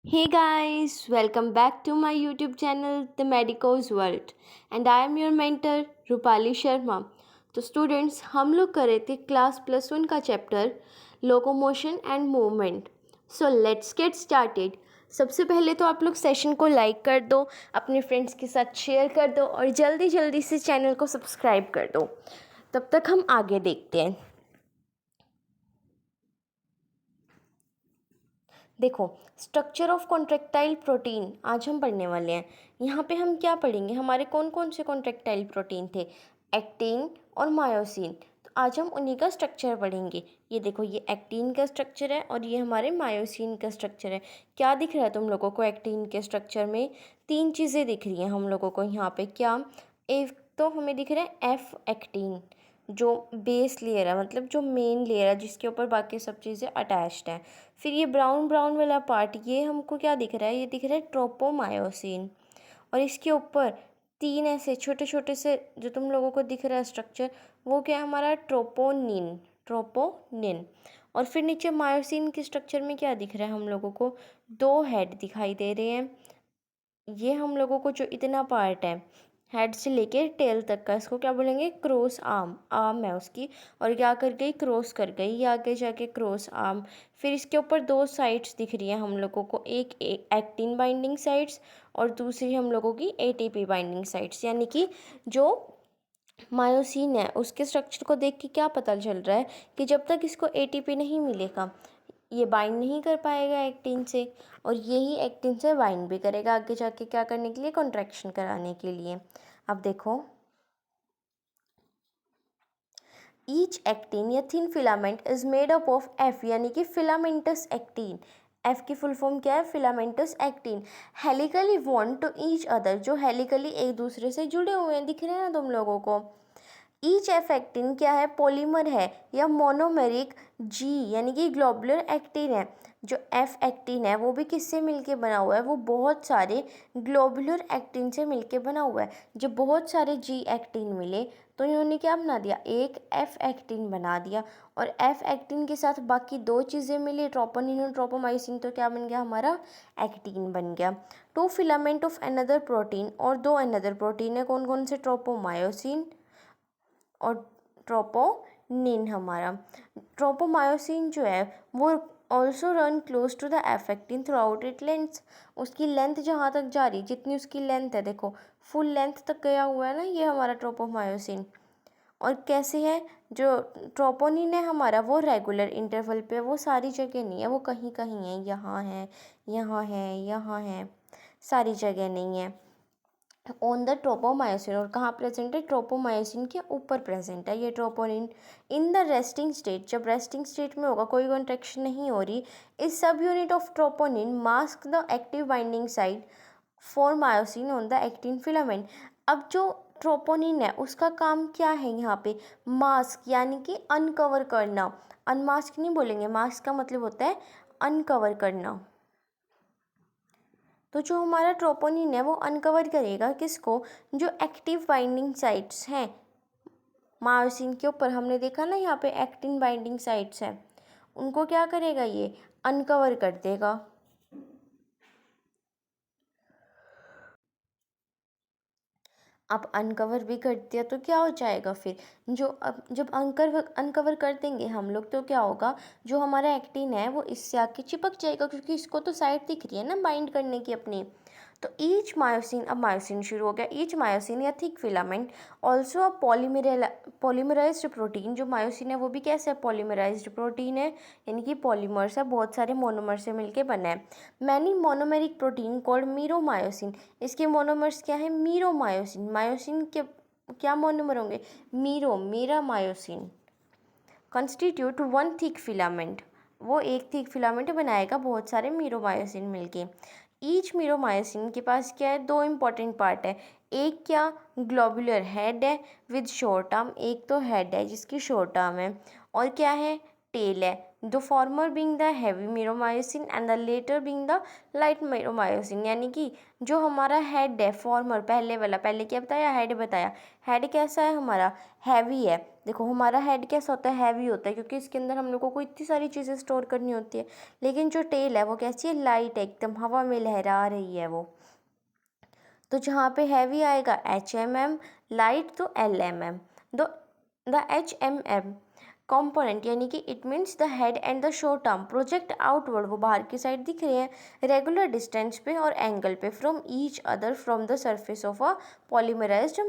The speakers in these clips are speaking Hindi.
Hey guys, welcome back to my YouTube channel The Medico's World and I am your mentor Rupali Sharma. तो स्टूडेंट्स हम लोग कर रहे थे क्लास +1 का chapter locomotion and movement. So let's get started. सबसे पहले तो आप लोग सेशन को लाइक कर दो, अपने फ्रेंड्स के साथ शेयर कर दो और जल्दी जल्दी से चैनल को सब्सक्राइब कर दो। तब तक हम आगे देखते हैं। देखो, स्ट्रक्चर ऑफ कॉन्ट्रैक्टाइल प्रोटीन आज हम पढ़ने वाले हैं। यहाँ पे हम क्या पढ़ेंगे, हमारे कौन कौन से कॉन्ट्रैक्टाइल प्रोटीन थे, एक्टिन और मायोसिन। तो आज हम उन्हीं का स्ट्रक्चर पढ़ेंगे। ये देखो, ये एक्टिन का स्ट्रक्चर है और ये हमारे मायोसिन का स्ट्रक्चर है। क्या दिख रहा है तुम लोगों को एक्टिन के स्ट्रक्चर में? तीन चीज़ें दिख रही हैं हम लोगों को यहाँ पे। क्या? एक तो हमें दिख रहा है एफ एक्टिन, जो बेस लेयर है, मतलब जो मेन लेयर है जिसके ऊपर बाकी सब चीज़ें अटैच्ड हैं। फिर ये ब्राउन ब्राउन वाला पार्ट, ये हमको क्या दिख रहा है? ये दिख रहा है ट्रोपोमायोसिन। और इसके ऊपर तीन ऐसे छोटे छोटे से जो तुम लोगों को दिख रहा है स्ट्रक्चर, वो क्या है? हमारा ट्रोपोनिन। ट्रोपोनिन। और फिर नीचे मायोसिन के स्ट्रक्चर में क्या दिख रहा है हम लोगों को? दो हेड दिखाई दे रहे हैं। ये हम लोगों को जो इतना पार्ट है हेड से लेके टेल तक का, इसको क्या बोलेंगे? Cross arm. आर्म है उसकी, और क्या कर गई? क्रॉस कर गई, ये आगे जाके क्रॉस आर्म। फिर इसके ऊपर दो साइड्स दिख रही हैं हम लोगों को, एक एक्टिन बाइंडिंग साइड्स और दूसरी हम लोगों की एटीपी बाइंडिंग साइड्स। यानी कि जो मायोसिन है उसके स्ट्रक्चर को देख के क्या पता चल रहा है कि जब तक इसको एटीपी नहीं मिलेगा ये बाइंड नहीं कर पाएगा एक्टिन से, और यही एक्टिन से बाइंड भी करेगा आगे जाके, क्या करने के लिए? कॉन्ट्रैक्शन कराने के लिए। अब देखो, ईच एक्टिन या thin filament is made up of F, यानी कि फिलामेंटस एक्टिन। एफ की फुल फॉर्म क्या है? Filamentous actin. Helically bond to each other, जो हेलिकली एक दूसरे से जुड़े हुए हैं, दिख रहे हैं ना तुम लोगों को? ईच एफ एक्टिन क्या है? पॉलीमर है या मोनोमेरिक जी, यानी कि ग्लोबुलर एक्टिन है। जो एफ एक्टिन है वो भी किससे मिलके बना हुआ है? वो बहुत सारे ग्लोबुलर एक्टिन से मिलके बना हुआ है। जब बहुत सारे जी एक्टिन मिले तो इन्होंने क्या बना दिया? एक एफ एक्टिन बना दिया। और एफ एक्टिन के साथ बाकी दो चीज़ें मिली, ट्रोपोनिन और ट्रोपोमाइसिन, तो क्या बन गया? हमारा एक्टिन बन गया। Two filament of another protein, और दो अनदर प्रोटीन है, कौन कौन से? ट्रोपोमायोसिन और ट्रोपोनिन। हमारा ट्रोपोमायोसिन जो है वो also run close to the F actin throughout it length. उसकी लेंथ जहाँ तक जा रही, जितनी उसकी लेंथ है, देखो फुल लेंथ तक गया हुआ है ना ये हमारा ट्रोपोमायोसिन। और कैसे है? जो ट्रोपोनिन है हमारा वो रेगुलर इंटरवल पे, वो सारी जगह नहीं है, वो कहीं कहीं है, यहाँ है, यहाँ है, यहाँ है, सारी जगह नहीं है। ऑन द ट्रोपोमायोसिन, और कहाँ प्रेजेंट है? ट्रोपोमायोसिन के ऊपर प्रेजेंट है ये troponin. In the resting state, जब रेस्टिंग स्टेट में होगा, कोई कॉन्ट्रैक्शन नहीं हो रही, इस सब unit of troponin mask the active binding site for myosin on the actin filament. अब जो ट्रोपोनिन है उसका काम क्या है यहाँ पे? मास्क, यानी कि अनकवर करना। अनमास्क नहीं बोलेंगे, मास्क का मतलब होता है अनकवर करना। तो जो हमारा ट्रोपोनिन है वो अनकवर करेगा किसको? जो एक्टिव बाइंडिंग साइट्स हैं मायोसिन के ऊपर, हमने देखा ना यहाँ पे एक्टिन बाइंडिंग साइट्स हैं, उनको क्या करेगा? ये अनकवर कर देगा। अब अनकवर भी कर दिया तो क्या हो जाएगा फिर? जो अब जब अनकवर कर देंगे हम लोग तो क्या होगा? जो हमारा एक्टिन है वो इससे आके चिपक जाएगा, क्योंकि इसको तो साइड दिख रही है ना बाइंड करने की अपनी। तो ईच मायोसिन, अब मायोसिन शुरू हो गया। ईच मायोसिन या thick filament also a polymerized protein. जो मायोसिन है वो भी कैसा है? पॉलीमराइज्ड प्रोटीन है, यानी कि पॉलीमर्स है, बहुत सारे मोनोमर से मिलके बना है। Many monomeric protein called meromyosin. इसके मोनोमर्स क्या है? मीरोमायोसिन। मायोसिन के क्या मोनोमर होंगे? मेरा myosin constitute one thick filament. वो एक थिक फिलामेंट बनाएगा बहुत सारे मीरोमायोसिन मिलके। ईच मीरोमायोसिन के पास क्या है? दो इंपॉर्टेंट पार्ट है। एक क्या? ग्लोबुलर हेड है विद शॉर्ट आर्म, एक तो हेड है जिसकी शॉर्ट आर्म है, और क्या है? टेल है। The former being the heavy meromyosin and the latter being the light meromyosin. यानी कि जो हमारा हेड है फॉर्मर, पहले वाला, पहले क्या बताया, हेड बताया, हेड कैसा है हमारा, हैवी है। देखो हमारा हेड कैसा होता है, हैवी होता है, क्योंकि इसके अंदर हम लोगों को इतनी सारी चीज़ें स्टोर करनी होती है। लेकिन जो टेल है वो कैसी है, लाइट है, एकदम हवा में लहरा रही है वो। तो जहाँ पे हैवी आएगा HMM, लाइट तो LMM। द HMM कॉम्पोनेंट यानी कि it means the head and the short arm project outward, वो बाहर की साइड दिख रहे हैं रेगुलर डिस्टेंस पे और एंगल पे from each other from the surface of a polymerized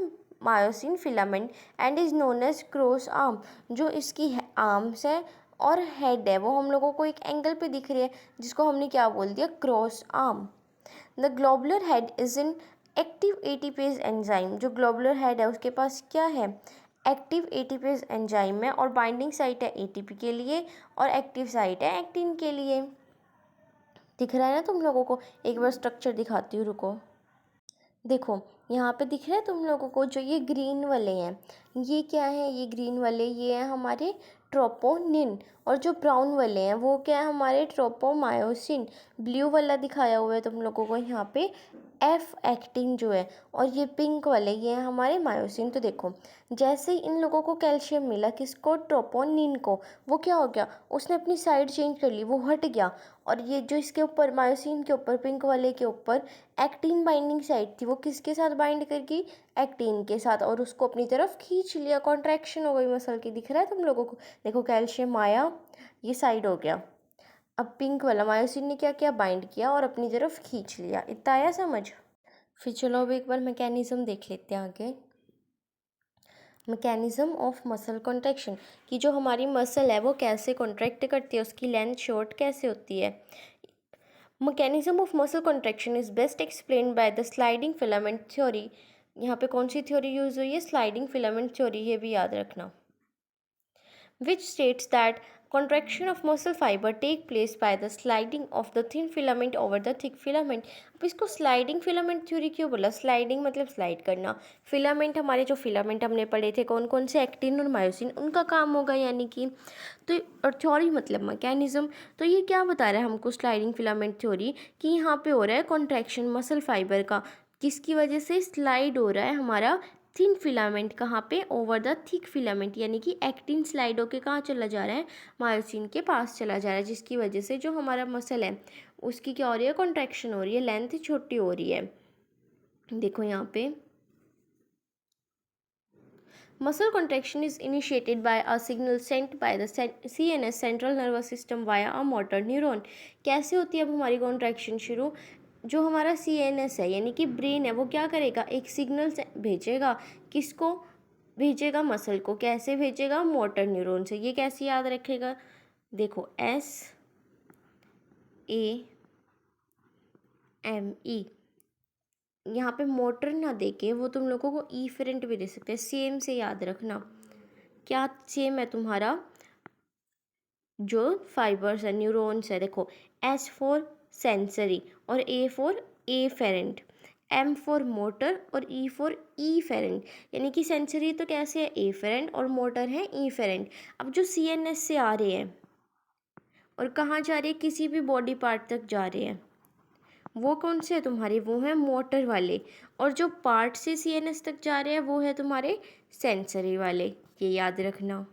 myosin filament and is known as cross arm. जो इसकी आर्म्स है और हेड है वो हम लोगों को एक एंगल पे दिख रही है, जिसको हमने क्या बोल दिया, cross arm. The globular head is in active ATPase enzyme. जो ग्लोबुलर हेड है उसके पास क्या है, एक्टिव एटीपेज एंजाइम है, और बाइंडिंग साइट है एटीपी के लिए और एक्टिव साइट है एक्टिन के लिए। दिख रहा है ना तुम लोगों को, एक बार स्ट्रक्चर दिखाती हूँ, रुको। देखो यहाँ पे दिख रहा है तुम लोगों को, जो ये ग्रीन वाले हैं ये क्या है, ये ग्रीन वाले ये हैं हमारे ट्रोपोनिन, और जो ब्राउन वाले हैं वो क्या है, हमारे ट्रोपोमायोसिन। ब्लू वाला दिखाया हुआ है तुम लोगों को यहाँ पे एफ एक्टिन जो है, और ये पिंक वाले ये हैं हमारे मायोसिन। तो देखो जैसे ही इन लोगों को कैल्शियम मिला, किसको, ट्रोपोनिन को, वो क्या हो गया, उसने अपनी साइड चेंज कर ली, वो हट गया। और ये जो इसके ऊपर मायोसिन के ऊपर, पिंक वाले के ऊपर एक्टिन बाइंडिंग साइट थी, वो किसके साथ बाइंड करके, एक्टिन के साथ, और उसको अपनी तरफ खींच लिया, कॉन्ट्रैक्शन हो गई मसल की। दिख रहा है तुम लोगों को, देखो कैल्शियम आया, ये साइड हो गया। अब पिंक वाला मायोसिन ने क्या किया, बाइंड किया और अपनी तरफ खींच लिया। इतना आया समझ। फिर चलो अब एक बार मैकेनिज्म देख लेते हैं आगे। मैकेनिज्म ऑफ मसल कॉन्ट्रैक्शन, कि जो हमारी मसल है वो कैसे कॉन्ट्रैक्ट करती है, उसकी लेंथ शॉर्ट कैसे होती है। Mechanism of muscle contraction is best explained by the sliding filament theory. यहाँ पे कौन सी थ्योरी यूज हुई है, स्लाइडिंग फिलामेंट थ्योरी, ये भी याद रखना। which states that contraction of muscle fiber take place by the sliding of the thin filament over the thick filament। अब इसको स्लाइडिंग फिलामेंट थ्योरी क्यों बोला, स्लाइडिंग मतलब स्लाइड करना, फिलामेंट हमारे जो फिलामेंट हमने पढ़े थे कौन कौन से, एक्टिन और मायोसिन, उनका काम होगा यानी कि। तो और थ्योरी मतलब मैकेनिज्म। तो ये क्या बता रहा है हमको स्लाइडिंग फिलामेंट थ्योरी, कि यहाँ पे हो रहा है कॉन्ट्रैक्शन मसल फाइबर का, किसकी वजह से, स्लाइड हो रहा है हमारा थिन फिलामेंट, कहाँ पे, ओवर द थिक फिलामेंट, यानी कि एक्टिन स्लाइड होके कहाँ चला जा रहा है, मायोसिन के पास चला जा रहा है, जिसकी वजह से जो हमारा मसल है उसकी क्या हो रही है, कॉन्ट्रैक्शन हो रही है, लेंथ छोटी हो रही है। देखो यहाँ पे muscle contraction is initiated by a signal sent by the CNS central nervous system via a motor neuron. कैसे होती है अब हमारी कॉन्ट्रैक्शन शुरू, जो हमारा CNS है यानी कि ब्रेन है, वो क्या करेगा, एक सिग्नल भेजेगा, किसको भेजेगा, मसल को। कैसे भेजेगा, मोटर न्यूरॉन से। ये कैसे याद रखेगा, देखो SAME, यहाँ पे मोटर ना देके वो तुम लोगों को इफेरेंट भी दे सकते हैं, सेम से याद रखना। क्या सेम है तुम्हारा, जो फाइबर्स है, न्यूरॉन्स है, देखो S फॉर सेंसरी और A for efferent, M for motor और E फॉर ईफेरेंट। यानी कि सेंसरी तो कैसे है, एफेरेंट, और मोटर है ईफेरेंट। अब जो CNS से आ रहे हैं और कहाँ जा रहे हैं, किसी भी बॉडी पार्ट तक जा रहे हैं, वो कौन से है तुम्हारे, वो है मोटर वाले, और जो पार्ट से CNS तक जा रहे हैं वो है तुम्हारे सेंसरी वाले। ये याद रखना।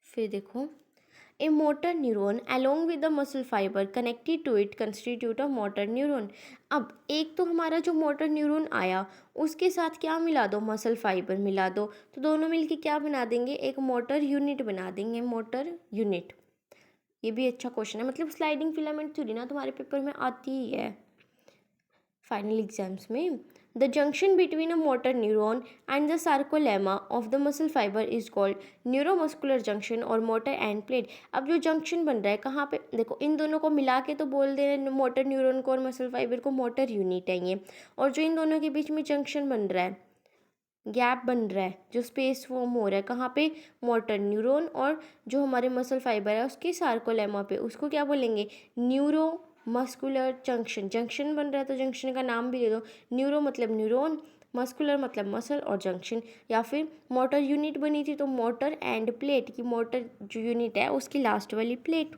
फिर देखो, a motor neuron along with the muscle fibre connected to it constitute a motor neuron. अब एक तो हमारा जो मोटर न्यूरॉन आया उसके साथ क्या मिला दो, मसल फाइबर मिला दो, तो दोनों मिलके क्या बना देंगे, एक मोटर यूनिट बना देंगे, मोटर यूनिट। ये भी अच्छा क्वेश्चन है, मतलब स्लाइडिंग फिलामेंट थ्योरी ना तुम्हारे पेपर में आती ही है फाइनल एग्जाम्स में। The junction between a motor neuron and the sarcolemma of the muscle fibre is called neuromuscular junction और मोटर एंड प्लेट। अब जो जंक्शन बन रहा है कहाँ पे, देखो इन दोनों को मिला के तो बोल दे रहे हैं मोटर न्यूरॉन को और मसल फाइबर को, मोटर यूनिट है ये। और जो इन दोनों के बीच में जंक्शन बन रहा है, गैप बन रहा है, जो स्पेस फॉर्म हो रहा है, कहाँ पे, मोटर न्यूरॉन और जो हमारे मसल फाइबर है उसके सार्कोलेमा पे, उसको क्या बोलेंगे, न्यूरो मस्कुलर जंक्शन। जंक्शन बन रहा है तो जंक्शन का नाम भी दे दो, न्यूरो मतलब न्यूरॉन, मस्कुलर मतलब मसल और जंक्शन, या फिर मोटर यूनिट बनी थी तो मोटर एंड प्लेट की मोटर जो यूनिट है उसकी लास्ट वाली plate.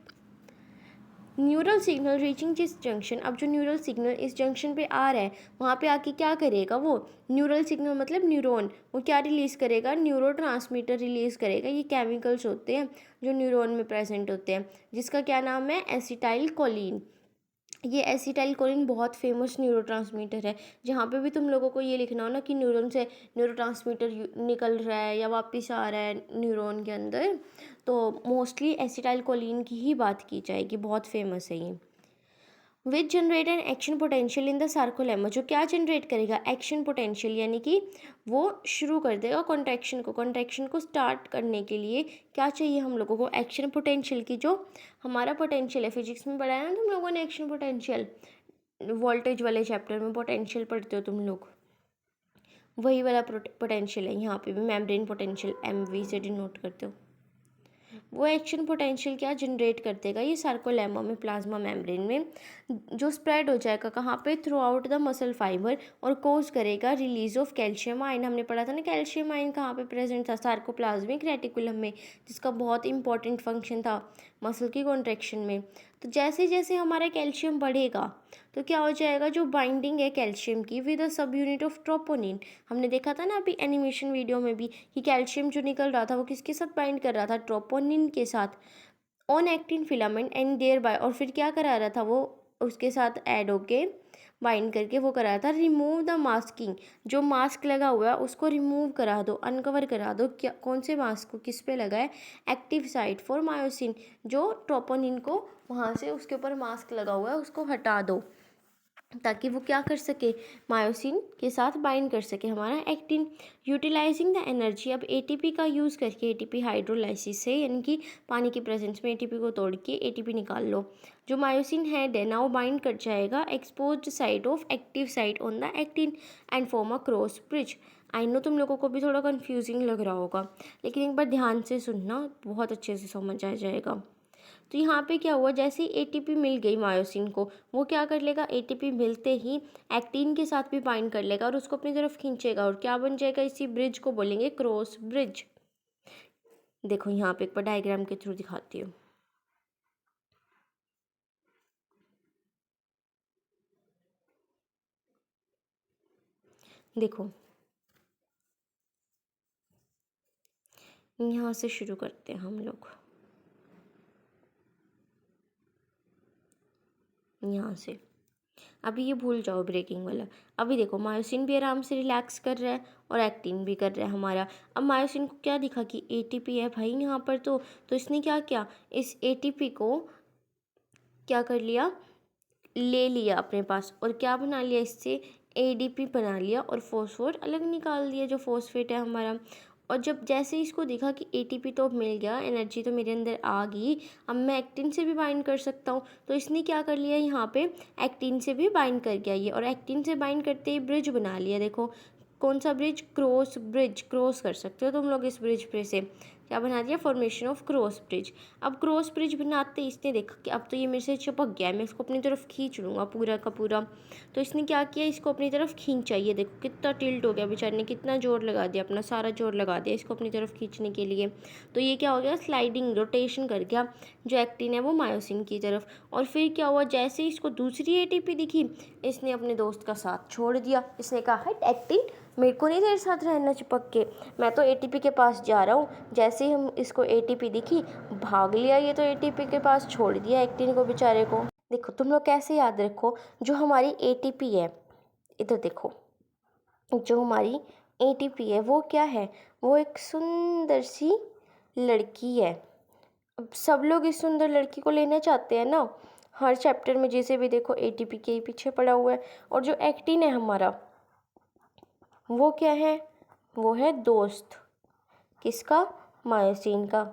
Neural signal reaching this junction, अब जो न्यूरल सिग्नल इस जंक्शन पे आ रहा है वहाँ पे आके क्या करेगा, वो न्यूरल सिग्नल मतलब न्यूरॉन, वो क्या रिलीज़ करेगा, न्यूरोट्रांसमीटर रिलीज़ करेगा। ये केमिकल्स होते हैं जो न्यूरॉन में प्रेजेंट होते हैं, जिसका क्या नाम है, एसिटाइल कोलिन। ये एसिटाइल कोलिन बहुत फेमस न्यूरोट्रांसमीटर है। जहाँ पे भी तुम लोगों को ये लिखना हो ना कि न्यूरॉन से न्यूरोट्रांसमीटर निकल रहा है या वापस आ रहा है न्यूरॉन के अंदर, तो मोस्टली एसिटाइल कोलिन की ही बात की जाएगी, बहुत फेमस है ये। Which generate an action potential in the sarcolemma, जो क्या जनरेट करेगा, एक्शन पोटेंशियल, यानी कि वो शुरू कर देगा कॉन्ट्रैक्शन को स्टार्ट करने के लिए क्या चाहिए हम लोगों को, एक्शन पोटेंशियल की, जो हमारा पोटेंशियल है। फिजिक्स में पढ़ाया ना तुम लोगों ने एक्शन पोटेंशियल, वोल्टेज वाले चैप्टर में पोटेंशियल पढ़ते हो तुम लोग, वही वाला पोटेंशियल है यहाँ पे भी, मेम्ब्रेन पोटेंशियल MV से डिनोट करते हो। वो एक्शन पोटेंशियल क्या जनरेट कर देगा, ये सार्कोलेमा में, प्लाज्मा मेम्ब्रेन में, जो स्प्रेड हो जाएगा कहाँ पे, through out the muscle fibre, और कोज करेगा रिलीज ऑफ कैल्शियम आयन। हमने पढ़ा था ना कैल्शियम आयन कहाँ पे प्रेजेंट था, सार्कोप्लाज्मिक रेटिकुलम में, जिसका बहुत इंपॉर्टेंट फंक्शन था मसल की कॉन्ट्रैक्शन में। तो जैसे जैसे हमारा कैल्शियम बढ़ेगा तो क्या हो जाएगा, जो बाइंडिंग है कैल्शियम की विद अ सब यूनिट ऑफ ट्रोपोनिन, हमने देखा था ना अभी एनिमेशन वीडियो में भी कि कैल्शियम जो निकल रहा था वो किसके साथ बाइंड कर रहा था, ट्रोपोनिन के साथ, on actin filament and thereby, और फिर क्या करा रहा था वो उसके साथ ऐड होके बाइंड करके वो करा रहा था रिमूव द मास्किंग, जो मास्क लगा हुआ है उसको रिमूव करा दो, अनकवर करा दो। क्या, कौन से मास्क को किस पे लगा है, एक्टिव साइट फॉर मायोसिन, जो ट्रोपोनिन को वहाँ से उसके ऊपर मास्क लगा हुआ है उसको हटा दो, ताकि वो क्या कर सके, मायोसिन के साथ बाइंड कर सके हमारा एक्टिन। यूटिलाइजिंग द एनर्जी, अब एटीपी का यूज़ करके, एटीपी हाइड्रोलाइसिस से, यानी कि पानी की प्रेजेंस में एटीपी को तोड़ के एटीपी निकाल लो, जो मायोसिन है ना वो बाइंड कर जाएगा exposed site of active site on the actin and form a cross bridge. I know तुम लोगों को भी थोड़ा कन्फ्यूजिंग लग रहा होगा, लेकिन एक बार ध्यान से सुनना, बहुत अच्छे से समझ आ जाएगा। तो यहाँ पे क्या हुआ, जैसे ही एटीपी मिल गई मायोसिन को, वो क्या कर लेगा, एटीपी मिलते ही एक्टिन के साथ भी बाइंड कर लेगा और उसको अपनी तरफ खींचेगा, और क्या बन जाएगा, इसी ब्रिज को बोलेंगे क्रॉस ब्रिज। देखो यहाँ पे एक बार डायग्राम के थ्रू दिखाती हूँ। देखो यहाँ से शुरू करते हैं हम लोग, यहाँ से, अभी ये भूल जाओ ब्रेकिंग वाला। अभी देखो मायोसिन भी आराम से रिलैक्स कर रहा है और एक्टिन भी कर रहा है हमारा। अब मायोसिन को क्या दिखा कि एटीपी है भाई यहाँ पर, तो इसने क्या किया, इस एटीपी को क्या कर लिया, ले लिया अपने पास, और क्या बना लिया, इससे एडीपी बना लिया और फॉस्फोर अलग निकाल दिया, जो फॉस्फेट है हमारा। और जब जैसे ही इसको देखा कि एटीपी तो अब मिल गया, एनर्जी तो मेरे अंदर आ गई, अब मैं एक्टिन से भी बाइंड कर सकता हूँ, तो इसने क्या कर लिया, यहाँ पे एक्टिन से भी बाइंड कर गया ये, और एक्टिन से बाइंड करते ही ब्रिज बना लिया। देखो कौन सा ब्रिज, क्रॉस ब्रिज, क्रॉस कर सकते हो तुम लोग इस ब्रिज पे से, क्या बना दिया, फॉर्मेशन ऑफ क्रॉस ब्रिज। अब क्रॉस ब्रिज बनाते इसने देखा कि अब तो ये मेरे से चिपक गया है, मैं इसको अपनी तरफ खींच लूँगा पूरा का पूरा, तो इसने क्या किया, इसको अपनी तरफ खींचा। ये देखो कितना टिल्ट हो गया बेचारे ने, कितना जोर लगा दिया, अपना सारा जोर लगा दिया इसको अपनी तरफ खींचने के लिए। तो ये क्या हो गया, स्लाइडिंग रोटेशन कर गया जो एक्टिन है वो मायोसिन की तरफ। और फिर क्या हुआ, जैसे ही इसको दूसरी एटीपी दिखी, इसने अपने दोस्त का साथ छोड़ दिया, इसने कहा हट एक्टिन, मेरे को नहीं तेरे साथ रहना चिपक के, मैं तो एटीपी के पास जा रहा हूँ। जैसे ही हम इसको एटीपी दिखी, भाग लिया ये तो एटीपी के पास, छोड़ दिया एक्टिन को बेचारे को। देखो तुम लोग कैसे याद रखो, जो हमारी एटीपी है, इधर देखो, जो हमारी एटीपी है वो क्या है, वो एक सुंदर सी लड़की है। अब सब लोग इस सुंदर लड़की को लेना चाहते हैं ना, हर चैप्टर में जैसे भी देखो एटीपी के ही पीछे पड़ा हुआ है। और जो एक्टिन है हमारा, वो क्या है, वो है दोस्त, किसका, मायोसिन का।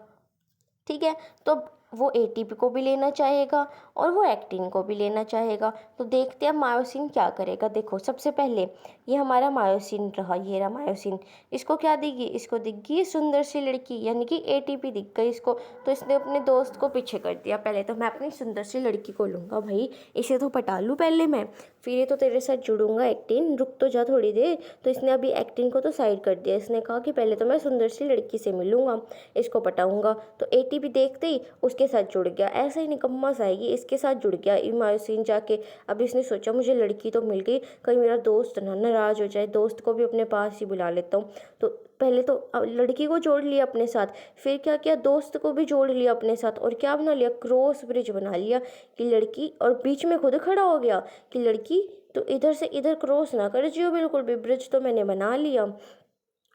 ठीक है, तो वो एटीपी को भी लेना चाहेगा और वो एक्टिन को भी लेना चाहेगा। तो देखते हैं मायोसिन क्या करेगा। देखो सबसे पहले ये हमारा मायोसिन रहा, ये रहा मायोसिन। इसको क्या देगी, इसको दिखगी सुंदर सी लड़की, यानी कि एटीपी दिख गई इसको। तो इसने अपने दोस्त को पीछे कर दिया। पहले तो मैं अपनी सुंदर सी लड़की को लूँगा भाई, इसे तो पटा लूँ पहले मैं, फिर ये तो तेरे साथ जुड़ूंगा एक्टिन, रुक तो जा थोड़ी देर। तो इसने अभी एक्टिन को तो साइड कर दिया। इसने कहा कि पहले तो मैं सुंदर सी लड़की से मिलूंगा, इसको पटाऊंगा। तो एटीपी देखते ही उसके साथ जुड़ गया। ऐसा ही निकम्मा आएगी, इसके साथ जुड़ गया मायोसिन जाके। अब इसने सोचा मुझे लड़की तो मिल गई, कहीं मेरा दोस्त ना नाराज हो जाए, दोस्त को भी अपने पास ही बुला लेता हूँ। तो पहले तो लड़की को जोड़ लिया अपने साथ, फिर क्या किया, दोस्त को भी जोड़ लिया अपने साथ, और क्या बना लिया, क्रॉस ब्रिज बना लिया कि लड़की, और बीच में खुद खड़ा हो गया कि लड़की तो इधर से इधर क्रॉस ना कर जियो बिल्कुल भी, ब्रिज तो मैंने बना लिया।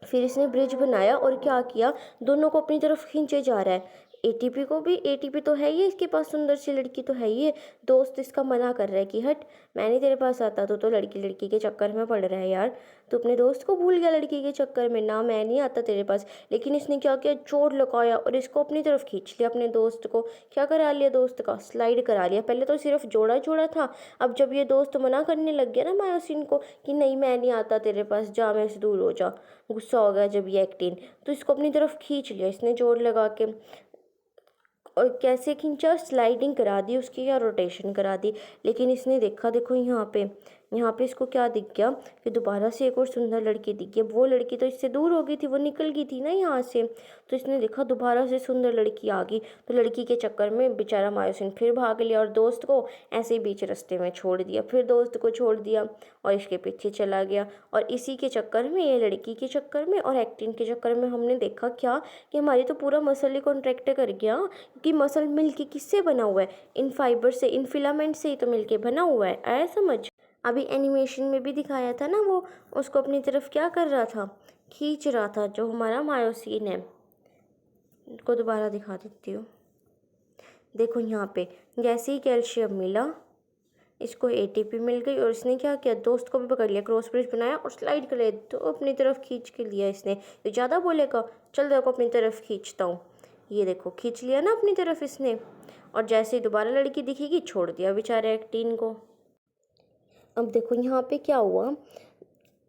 फिर इसने ब्रिज बनाया और क्या किया, दोनों को अपनी तरफ खींचे जा रहा है। एटीपी को भी, एटीपी तो है ही इसके पास, सुंदर सी लड़की तो है ही है। दोस्त इसका मना कर रहा है कि हट, मैं नहीं तेरे पास आता, तो लड़की लड़की के चक्कर में पड़ रहा है यार, तो अपने दोस्त को भूल गया लड़की के चक्कर में, ना मैं नहीं आता तेरे पास। लेकिन इसने क्या किया, जोर लगाया और इसको अपनी तरफ खींच लिया, अपने दोस्त को। क्या करा लिया, दोस्त का स्लाइड करा लिया। पहले तो सिर्फ जोड़ा जोड़ा था, अब जब ये दोस्त मना करने लग गया ना मायोसिन को कि नहीं मैं नहीं आता तेरे पास, जा मेरे से दूर हो जा, गुस्सा हो गया जब ये एक्टिन, तो इसको अपनी तरफ खींच लिया इसने जोर लगा के। और कैसे खींचा, स्लाइडिंग करा दी उसकी या रोटेशन करा दी। लेकिन इसने देखा, देखो यहाँ पे इसको क्या दिख गया कि दोबारा से एक और सुंदर लड़की दिख गई। वो लड़की तो इससे दूर हो गई थी, वो निकल गई थी ना यहाँ से, तो इसने देखा दोबारा से सुंदर लड़की आ गई। तो लड़की के चक्कर में बेचारा मायोसिन फिर भाग लिया और दोस्त को ऐसे ही बीच रास्ते में छोड़ दिया। फिर दोस्त को छोड़ दिया और इसके पीछे चला गया। और इसी के चक्कर में, ये लड़की के चक्कर में और एक्टिन के चक्कर में, हमने देखा क्या कि हमारी तो पूरा मसल ही कॉन्ट्रैक्ट कर गया। कि मसल मिलके किससे बना हुआ है, इन फाइबर से, इन फिलामेंट से ही तो मिलके बना हुआ है। आया समझ। अभी एनिमेशन में भी दिखाया था ना, वो उसको अपनी तरफ क्या कर रहा था, खींच रहा था, जो हमारा मायोसिन है। को दोबारा दिखा देती हूँ। देखो यहाँ पे जैसे ही कैल्शियम मिला, इसको एटीपी मिल गई और इसने क्या किया, दोस्त को भी पकड़ लिया, क्रॉस ब्रिज बनाया और स्लाइड कर लिया, तो अपनी तरफ खींच के लिया इसने। ये ज़्यादा बोलेगा, चल देखो अपनी तरफ खींचता हूँ, ये देखो खींच लिया ना अपनी तरफ इसने। और जैसे ही दोबारा लड़की दिखेगी, छोड़ दिया बेचारे एक्टिन को। अब देखो यहाँ पे क्या हुआ,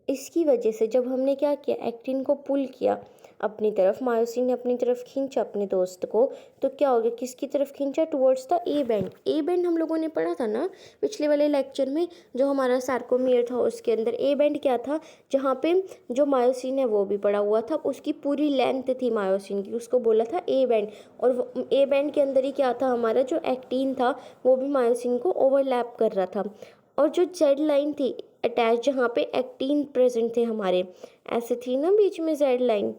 इसकी वजह से जब हमने क्या किया, एक्टिन को पुल किया अपनी तरफ, मायोसिन ने अपनी तरफ खींचा अपने दोस्त को, तो क्या हो गया, किसकी तरफ खींचा, towards the A band. A band हम लोगों ने पढ़ा था ना पिछले वाले लेक्चर में, जो हमारा सार्कोमियर था उसके अंदर ए बैंड क्या था, जहाँ पे जो मायोसिन है वो भी पड़ा हुआ था, उसकी पूरी लेंथ थी मायोसिन की, उसको बोला था ए बैंड। और ए बैंड के अंदर ही क्या था, हमारा जो एक्टिन था वो भी मायोसिन को ओवरलैप कर रहा था। और जो जेड लाइन थी अटैच, जहाँ पे एक्टिन प्रेजेंट थे हमारे, ऐसे थी ना बीच में जेड लाइन,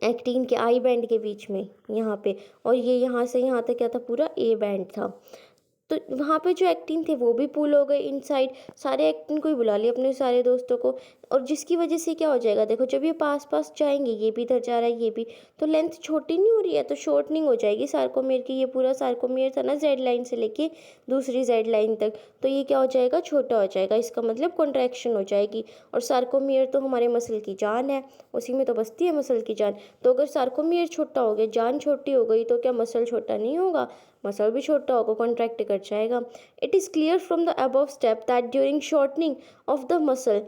एक्टिन के आई बैंड के बीच में यहाँ पे, और ये यहाँ से यहाँ तक क्या था, पूरा ए बैंड था। तो वहाँ पे जो एक्टिन थे वो भी पुल हो गए इनसाइड, सारे एक्टिन को ही बुला लिया अपने सारे दोस्तों को। और जिसकी वजह से क्या हो जाएगा, देखो जब ये पास पास जाएंगे, ये भी इधर जा रहा है, ये भी, तो लेंथ छोटी नहीं हो रही है, तो शॉर्टनिंग हो जाएगी सार्कोमेयर की। ये पूरा सार्कोमेयर था ना जेड लाइन से लेके दूसरी जेड लाइन तक, तो ये क्या हो जाएगा, छोटा हो जाएगा, इसका मतलब कॉन्ट्रैक्शन हो जाएगी। और सार्कोमेयर तो हमारे मसल की जान है, उसी में तो बसती है मसल की जान। तो अगर सार्कोमेयर छोटा हो गया, जान छोटी हो गई, तो क्या मसल छोटा नहीं होगा, मसल भी छोटा होगा, कॉन्ट्रैक्ट कर जाएगा। It is clear from the above step that during shortening of the muscle,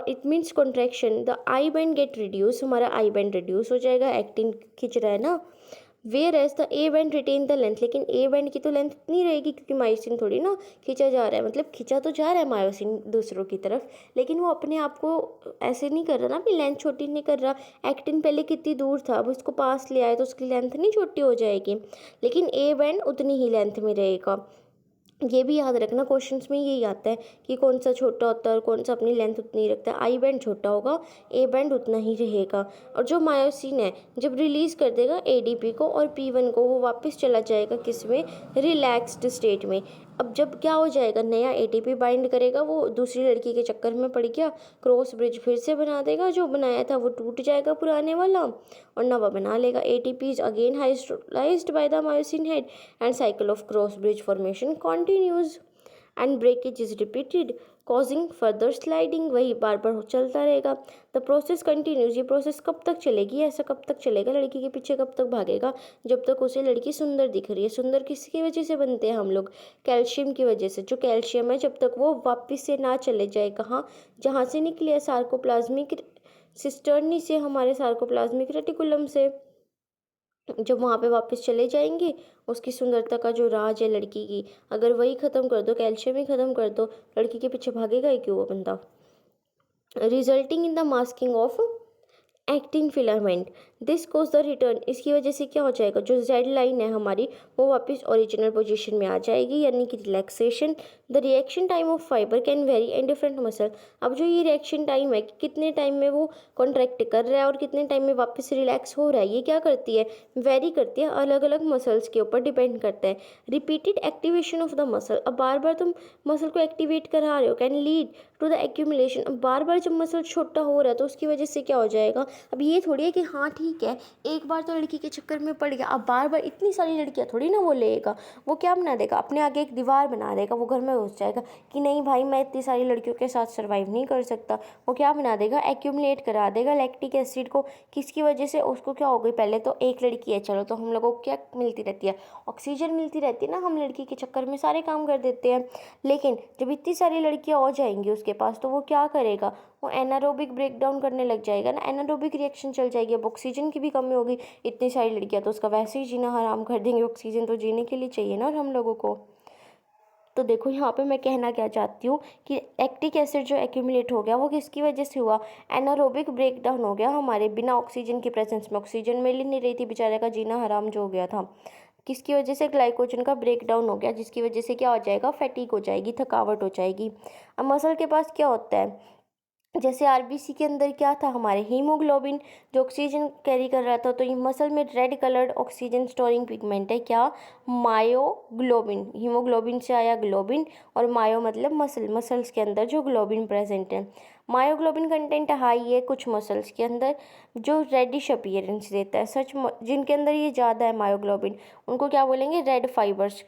it means contraction, the I band get reduce, हमारा आई बैंड रिड्यूस हो जाएगा, एक्टिन खींच रहा है ना। Whereas the A band retain the length, लेकिन ए बैंड की तो लेंथ इतनी रहेगी, क्योंकि मायोसिन थोड़ी ना खींचा जा रहा है, मतलब खींचा तो जा रहा है मायोसिन दूसरों की तरफ, लेकिन वो अपने आप को ऐसे नहीं कर रहा ना, अपनी लेंथ छोटी नहीं कर रहा। एक्टिन पहले कितनी दूर था, अब उसको पास ले आए तो उसकी लेंथ नहीं छोटी हो जाएगी, लेकिन ए बैंड उतनी ही लेंथ में रहेगा। ये भी याद रखना, क्वेश्चंस में यही आता है कि कौन सा छोटा होता है और कौन सा अपनी लेंथ उतनी ही रखता है। आई बैंड छोटा होगा, ए बैंड उतना ही रहेगा। और जो मायोसिन है जब रिलीज़ कर देगा एडीपी को और पी1 को, वो वापस चला जाएगा किस में, रिलैक्स्ड स्टेट में। अब जब क्या हो जाएगा, नया एटीपी बाइंड करेगा, वो दूसरी लड़की के चक्कर में पड़ गया, क्रॉस ब्रिज फिर से बना देगा, जो बनाया था वो टूट जाएगा पुराने वाला और नवा बना लेगा। ATP is again hydrolysed by the myosin head and cycle of cross bridge formation continues and breakage is repeated. Causing further sliding, वही बार बार चलता रहेगा। द प्रोसेस कंटिन्यूज, ये प्रोसेस कब तक चलेगी, ऐसा कब तक चलेगा, लड़की के पीछे कब तक भागेगा, जब तक उसे लड़की सुंदर दिख रही है। सुंदर किसकी वजह से बनते हैं हम लोग, कैल्शियम की वजह से। जो कैल्शियम है जब तक वो वापस से ना चले जाए कहाँ, जहाँ से निकले है, सार्कोप्लाज्मिक सिस्टर्नी से, हमारे सार्कोप्लाज्मिक रेटिकुलम से, जब वहाँ पे वापस चले जाएंगे, उसकी सुंदरता का जो राज है लड़की की, अगर वही ख़त्म कर दो, कैल्शियम ही ख़त्म कर दो, लड़की के पीछे भागेगा ही क्यों वो बंदा। Resulting in the masking of actin filament, this cause the return, इसकी वजह से क्या हो जाएगा, जो जेड लाइन है हमारी वो वापस ओरिजिनल पोजीशन में आ जाएगी, यानी कि relaxation. The reaction time of fibre can very in different muscle, अब जो ये रिएक्शन टाइम है कि कितने टाइम में वो कॉन्ट्रैक्ट कर रहा है और कितने टाइम में वापस रिलैक्स हो रहा है, ये क्या करती है, वेरी करती है, अलग अलग मसल्स के ऊपर डिपेंड करता है। Repeated activation of the muscle, अब बार बार तुम मसल को एक्टिवेट करा रहे हो, can lead to the accumulation, अब बार बार जब मसल छोटा हो रहा है तो उसकी वजह से क्या हो जाएगा। अब ये थोड़ी है कि हाँ ठीक है एक बार तो लड़की के चक्कर में पड़ गया, अब बार बार इतनी सारी लड़कियां थोड़ी ना वो लेगा, वो क्या बना देगा, अपने आगे एक दीवार बना देगा, वो घर में घुस जाएगा कि नहीं भाई मैं इतनी सारी लड़कियों के साथ सर्वाइव नहीं कर सकता। वो क्या बना देगा, एक्यूमुलेट करा देगा लैक्टिक एसिड को, किसकी वजह से, उसको क्या हो गई, पहले तो एक लड़की है चलो तो हम लोगों को क्या मिलती रहती है, ऑक्सीजन मिलती रहती है ना, हम लड़की के चक्कर में सारे काम कर देते हैं। लेकिन जब इतनी सारी लड़कियां हो जाएंगी उसके पास तो वो क्या करेगा, वो एनारोबिक ब्रेक डाउन करने लग जाएगा ना, एनारोबिक रिएक्शन चल जाएगी, अब ऑक्सीजन की भी कमी होगी, इतनी सारी लड़कियां तो उसका वैसे ही जीना हराम कर देंगे, ऑक्सीजन तो जीने के लिए चाहिए ना और हम लोगों को। तो देखो यहाँ पे मैं कहना क्या चाहती हूँ कि लैक्टिक एसिड जो एक्यूमुलेट हो गया वो किसकी वजह से हुआ, एनारोबिक ब्रेक डाउन हो गया, हमारे बिना ऑक्सीजन की प्रेजेंस में, ऑक्सीजन मिल ही नहीं रही थी, बेचारे का जीना हराम जो हो गया था, किसकी वजह से, ग्लाइकोजन का ब्रेक डाउन हो गया, जिसकी वजह से क्या हो जाएगा, फैटीग हो जाएगी, थकावट हो जाएगी। अब मसल के पास क्या होता है, जैसे आरबीसी के अंदर क्या था हमारे, हीमोग्लोबिन जो ऑक्सीजन कैरी कर रहा था, तो ये मसल में red coloured oxygen storing pigment है, क्या, मायोग्लोबिन, हीमोग्लोबिन से आया ग्लोबिन, और मायो मतलब मसल, मसल्स के अंदर जो ग्लोबिन प्रेजेंट है, मायोग्लोबिन कंटेंट हाई है कुछ मसल्स के अंदर जो रेडिश अपीयरेंस देता है, सच जिनके अंदर ये ज़्यादा है मायोग्लोबिन उनको क्या बोलेंगे, रेड फाइबर्स,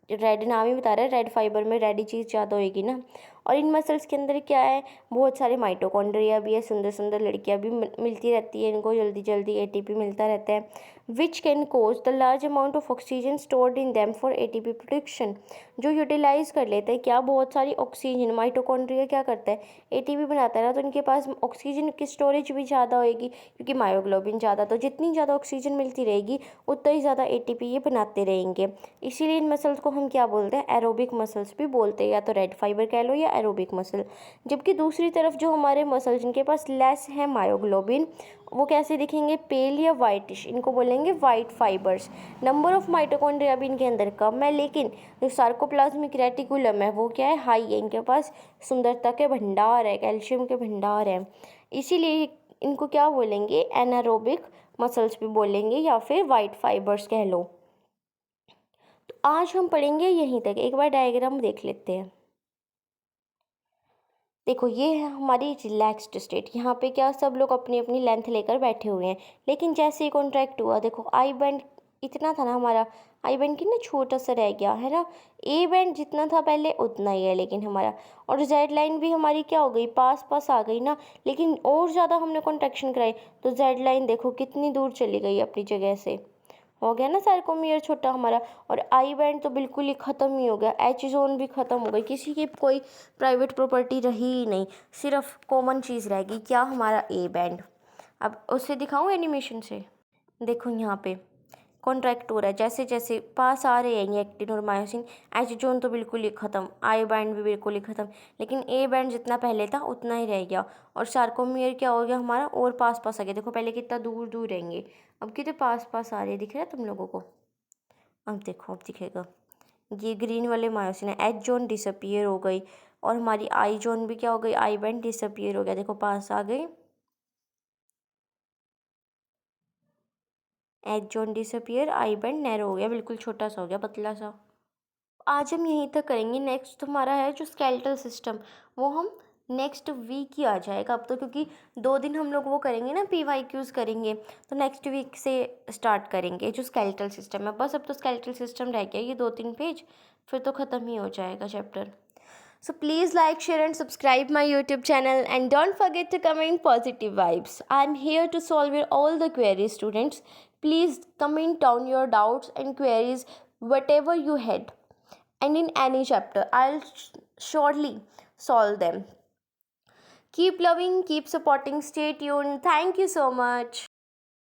रेड नाम ही बता रहा है, रेड फाइबर में रेड चीज़ ज़्यादा होएगी ना। और इन मसल्स के अंदर क्या है, बहुत सारे माइटोकॉन्ड्रिया भी है, सुंदर सुंदर लड़कियां भी मिलती रहती है इनको, जल्दी जल्दी एटीपी मिलता रहता है, which can cause the large amount of oxygen stored in them for ATP production, जो यूटिलाइज कर लेते हैं क्या, बहुत सारी ऑक्सीजन, माइटोकॉन्ड्रिया क्या करता है, एटीपी बनाता है ना, तो इनके पास ऑक्सीजन की स्टोरेज भी ज़्यादा होएगी क्योंकि मायोग्लोबिन ज़्यादा, तो जितनी ज़्यादा ऑक्सीजन मिलती रहेगी उतना ही ज़्यादा एटीपी ये बनाते रहेंगे, इसीलिए इन मसल्स को हम क्या बोलते हैं, एरोबिक मसल्स भी बोलते हैं, या तो रेड फाइबर कह लो या एरोबिक मसल। जबकि दूसरी तरफ जो हमारे मसल जिनके पास लेस है मायोग्लोबिन, वो कैसे दिखेंगे, पेल या वाइटिश, इनको बोलेंगे white fibres. Number of mitochondria भी इनके अंदर कम है, लेकिन जो सार्कोप्लाज्मिक रेटिकुलम है वो क्या है, हाई है, इनके पास सुंदरता के भंडार है, कैल्शियम के भंडार है, इसीलिए इनको क्या बोलेंगे, एनारोबिक मसल्स भी बोलेंगे या फिर वाइट फाइबर्स कह लो। तो आज हम पढ़ेंगे यहीं तक, एक बार डायग्राम देख लेते हैं। देखो ये है हमारी रिलैक्स्ड स्टेट, यहाँ पे क्या सब लोग अपनी अपनी लेंथ लेकर बैठे हुए हैं, लेकिन जैसे ही कॉन्ट्रैक्ट हुआ देखो आई बैंड इतना था ना हमारा, आई बैंड कितना छोटा सा रह गया है ना, ए बैंड जितना था पहले उतना ही है लेकिन हमारा, और जेड लाइन भी हमारी क्या हो गई, पास पास आ गई ना, लेकिन और ज़्यादा हमने कॉन्ट्रैक्शन कराई तो जेड लाइन देखो कितनी दूर चली गई अपनी जगह से, हो गया ना सार्कोमियर छोटा हमारा, और आई बैंड तो बिल्कुल ही ख़त्म ही हो गया, एच जोन भी ख़त्म हो गई, किसी की कोई प्राइवेट प्रॉपर्टी रही ही नहीं, सिर्फ कॉमन चीज़ रहेगी क्या, हमारा ए बैंड। अब उससे दिखाऊं एनिमेशन से, देखो यहाँ पे कॉन्ट्रैक्ट हो रहा है, जैसे जैसे पास आ रहे हैं ये एक्टिन और मायोसिन, एच जोन तो बिल्कुल ही ख़त्म, आई बैंड भी बिल्कुल ही ख़त्म, लेकिन ए बैंड जितना पहले था उतना ही रह गया, और सार्कोमियर क्या हो गया हमारा, और पास पास आ गया, देखो पहले कितना दूर दूर रहेंगे अब कितने पास पास आ रहे हैं, दिख रहा है तुम लोगों को, अब देखो अब दिखेगा, ये ग्रीन वाले मायोसिन है, एच जोन डिसअपियर हो गई, और हमारी आई जोन भी क्या हो गई, आई बैंड डिसअपियर हो गया, देखो पास आ गई, H zone disappear, I band narrow हो गया, बिल्कुल छोटा सा हो गया, पतला सा। आज हम यहीं तक करेंगे, नेक्स्ट हमारा है जो स्केलेटल सिस्टम, वो हम नेक्स्ट वीक ही आ जाएगा अब तो, क्योंकि 2 दिन हम लोग वो करेंगे ना PYQs करेंगे, तो नेक्स्ट वीक से स्टार्ट करेंगे जो स्केलेटल सिस्टम है, बस अब तो स्केलेटल सिस्टम रह गया ये 2-3 पेज, फिर तो ख़त्म ही हो जाएगा chapter. So please like, share, and subscribe my YouTube channel, and don't forget to comment positive vibes. I'm here to solve your all the queries, students. Please comment down your doubts and queries, whatever you had, and in any chapter, I'll surely solve them. Keep loving, keep supporting, stay tuned. Thank you so much.